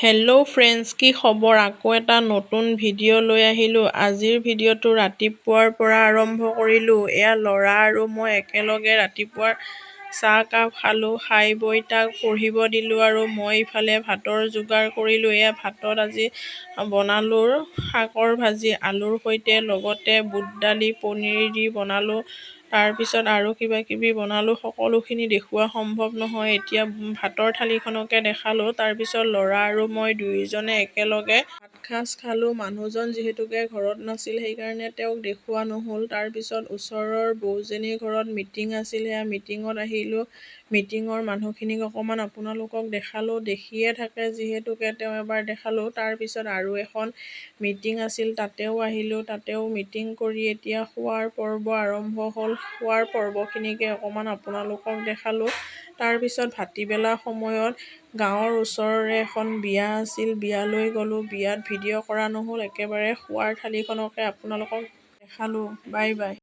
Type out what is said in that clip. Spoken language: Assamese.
হেল্ল' ফ্ৰেণ্ডছ, কি খবৰ? আকৌ এটা নতুন ভিডিঅ' লৈ আহিলোঁ। আজিৰ ভিডিঅ'টো ৰাতিপুৱাৰ পৰা আৰম্ভ কৰিলোঁ। এয়া ল'ৰা আৰু মই একেলগে ৰাতিপুৱাৰ চাহকাপ খালোঁ। খাই বৈ তাক পঢ়িব দিলোঁ আৰু মই ইফালে ভাতৰ যোগাৰ কৰিলোঁ। এয়া ভাতত আজি বনালোঁ শাকৰ ভাজি আলুৰ সৈতে, লগতে বুট দালি পনীৰ দি বনালোঁ। তাৰপিছত আৰু কিবা কিবি বনালোঁ। সকলোখিনি দেখুওৱা সম্ভৱ নহয়। এতিয়া ভাতৰ থালিখনকে দেখালোঁ। তাৰপিছত ল'ৰা আৰু মই দুয়োজনে একেলগে ভাতসাজ খালোঁ। মানুহজন যিহেতুকে ঘৰত নাছিল, সেইকাৰণে তেওঁক দেখুওৱা নহ'ল। তাৰপিছত ওচৰৰ বৌজনীৰ ঘৰত মিটিং আছিল, সেয়া মিটিঙত আহিলোঁ। মিটিঙৰ মানুহখিনিক অকণমান আপোনালোকক দেখালোঁ। দেখিয়ে থাকে যিহেতুকে তেওঁ এবাৰ দেখালোঁ। তাৰপিছত আৰু এখন মিটিং আছিল, তাতেও আহিলোঁ। তাতেও মিটিং কৰি এতিয়া খোৱাৰ পৰ্ব আৰম্ভ হ'ল। খোৱাৰ পৰ্বখিনিকে অকণমান আপোনালোকক দেখালোঁ। তাৰপিছত ভাটিবেলা সময়ত গাঁৱৰ ওচৰৰে এখন বিয়া আছিল, বিয়ালৈ গ'লোঁ। বিয়াত ভিডিঅ' কৰা নহ'ল, একেবাৰে খোৱাৰ থালিখনকে আপোনালোকক দেখালোঁ। Bye bye.